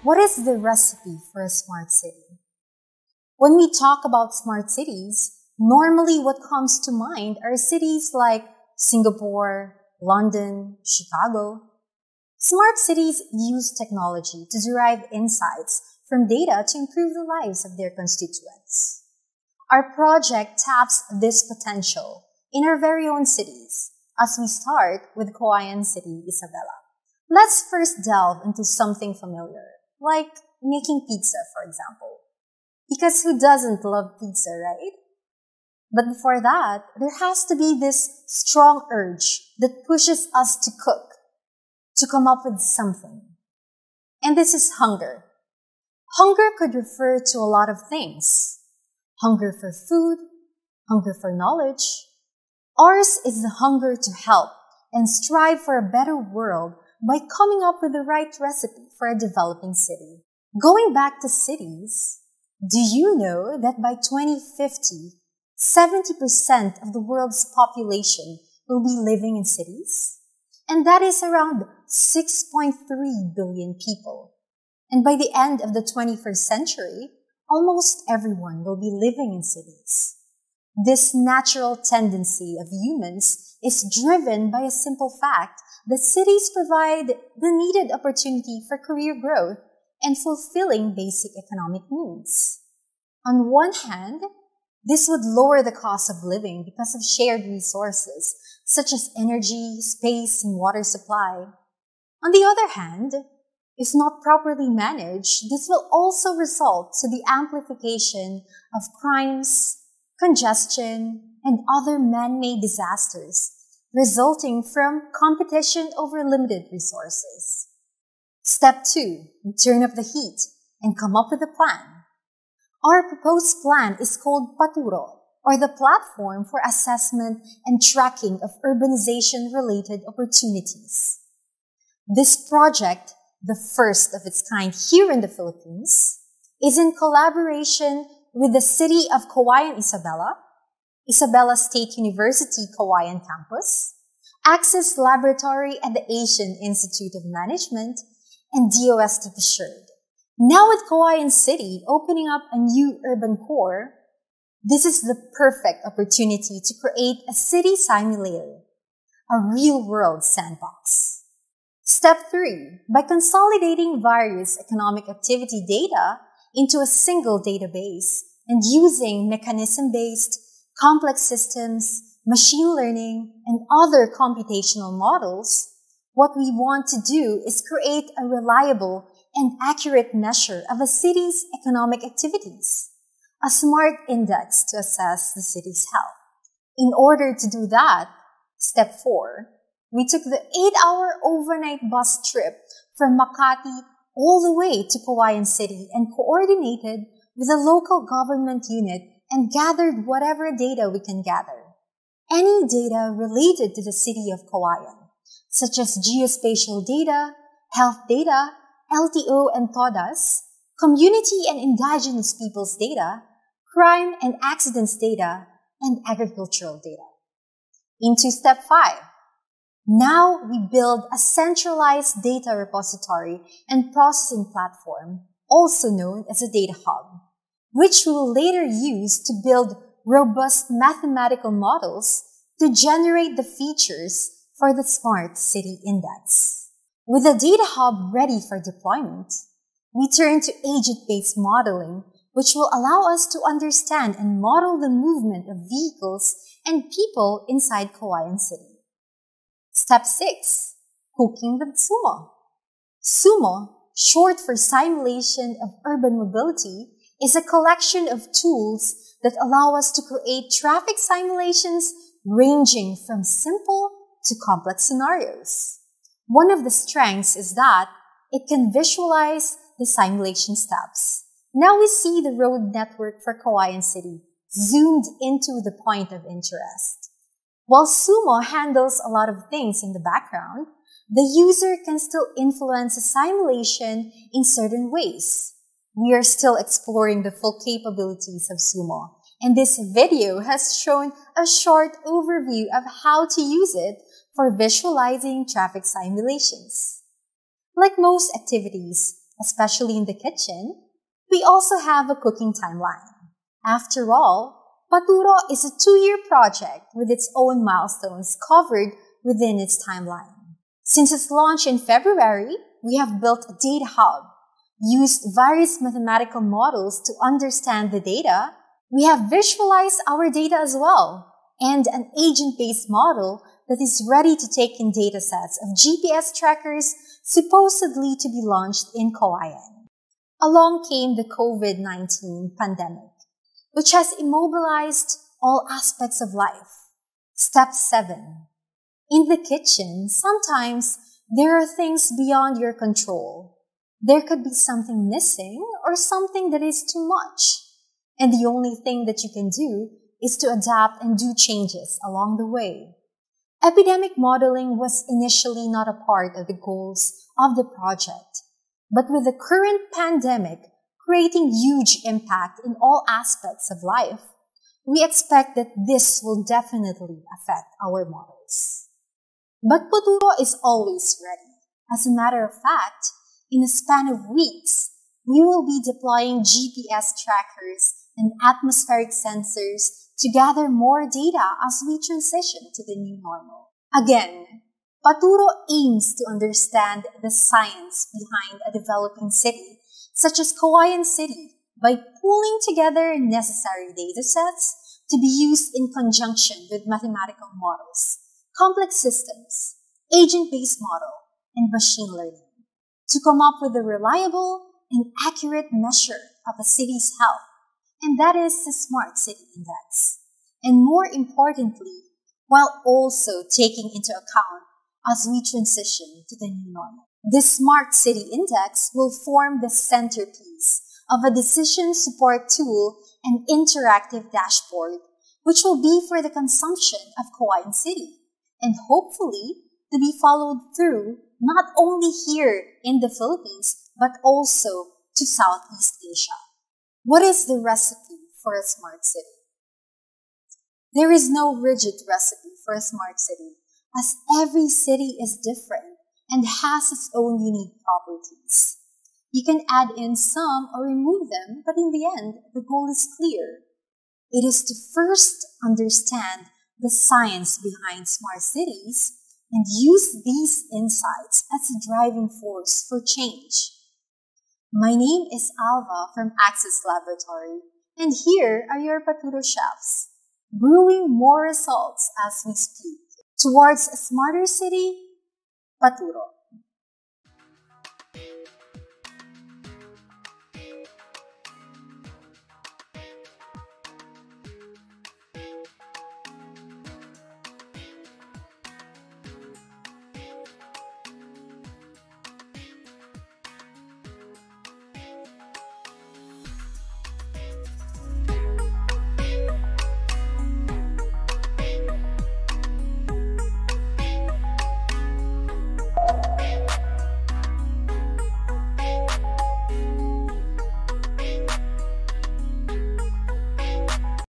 What is the recipe for a smart city? When we talk about smart cities, normally what comes to mind are cities like Singapore, London, Chicago. Smart cities use technology to derive insights from data to improve the lives of their constituents. Our project taps this potential in our very own cities, as we start with Cauayan City, Isabela. Let's first delve into something familiar, like making pizza, for example. Because who doesn't love pizza, right? But before that, there has to be this strong urge that pushes us to cook, to come up with something. And this is hunger. Hunger could refer to a lot of things. Hunger for food, hunger for knowledge. Ours is the hunger to help and strive for a better world by coming up with the right recipe for a developing city. Going back to cities, do you know that by 2050, 70% of the world's population will be living in cities? And that is around 6.3 billion people. And by the end of the 21st century, almost everyone will be living in cities. This natural tendency of humans is driven by a simple fact that cities provide the needed opportunity for career growth and fulfilling basic economic needs. On one hand, this would lower the cost of living because of shared resources such as energy, space, and water supply. On the other hand, if not properly managed, this will also result to the amplification of crimes, congestion, and other man-made disasters resulting from competition over limited resources. Step 2, turn up the heat and come up with a plan. Our proposed plan is called Paturo, or the Platform for Assessment and Tracking of Urbanization-Related Opportunities. This project, the first of its kind here in the Philippines, is in collaboration with the City of Cauayan, Isabela State University Cauayan Campus, Access Laboratory at the Asian Institute of Management, and DOST Assured. Now with Cauayan City opening up a new urban core, this is the perfect opportunity to create a city simulator, a real-world sandbox. Step 3, by consolidating various economic activity data into a single database and using mechanism-based, complex systems, machine learning, and other computational models, what we want to do is create a reliable and accurate measure of a city's economic activities, a smart index to assess the city's health. In order to do that, step 4, we took the 8-hour overnight bus trip from Makati all the way to Cauayan City and coordinated with a local government unit and gathered whatever data we can gather. Any data related to the city of Cauayan, such as geospatial data, health data, LTO and TODAS, community and indigenous peoples data, crime and accidents data, and agricultural data. Into step 5. Now we build a centralized data repository and processing platform, also known as a data hub, which we will later use to build robust mathematical models to generate the features for the Smart City Index. With the data hub ready for deployment, we turn to agent-based modeling, which will allow us to understand and model the movement of vehicles and people inside Cauayan City. Step 6, cooking with SUMO. SUMO, short for Simulation of Urban Mobility, is a collection of tools that allow us to create traffic simulations ranging from simple to complex scenarios. One of the strengths is that it can visualize the simulation steps. Now we see the road network for Cauayan City zoomed into the point of interest. While SUMO handles a lot of things in the background, the user can still influence a simulation in certain ways. We are still exploring the full capabilities of SUMO, and this video has shown a short overview of how to use it for visualizing traffic simulations. Like most activities, especially in the kitchen, we also have a cooking timeline. After all, Paturo is a 2-year project with its own milestones covered within its timeline. Since its launch in February, we have built a data hub, used various mathematical models to understand the data, we have visualized our data as well, and an agent-based model that is ready to take in datasets of GPS trackers supposedly to be launched in Cauayan. Along came the COVID-19 pandemic, which has immobilized all aspects of life. Step 7. In the kitchen, sometimes there are things beyond your control. There could be something missing or something that is too much. And the only thing that you can do is to adapt and do changes along the way. Epidemic modeling was initially not a part of the goals of the project, but with the current pandemic creating huge impact in all aspects of life, we expect that this will definitely affect our models. But Paturo is always ready. As a matter of fact, in a span of weeks, we will be deploying GPS trackers and atmospheric sensors to gather more data as we transition to the new normal. Again, Paturo aims to understand the science behind a developing city, such as Cauayan City, by pooling together necessary datasets to be used in conjunction with mathematical models, complex systems, agent-based model, and machine learning, to come up with a reliable and accurate measure of a city's health, and that is the Smart City Index. And more importantly, while also taking into account as we transition to the new normal. This Smart City Index will form the centerpiece of a decision support tool and interactive dashboard, which will be for the consumption of Cauayan City, and hopefully to be followed through not only here in the Philippines, but also to Southeast Asia. What is the recipe for a smart city? There is no rigid recipe for a smart city, as every city is different and has its own unique properties. You can add in some or remove them, but in the end, the goal is clear. It is to first understand the science behind smart cities and use these insights as a driving force for change. My name is Alva from Access Laboratory, and here are your Paturo chefs, brewing more results as we speak towards a smarter city, Paturo.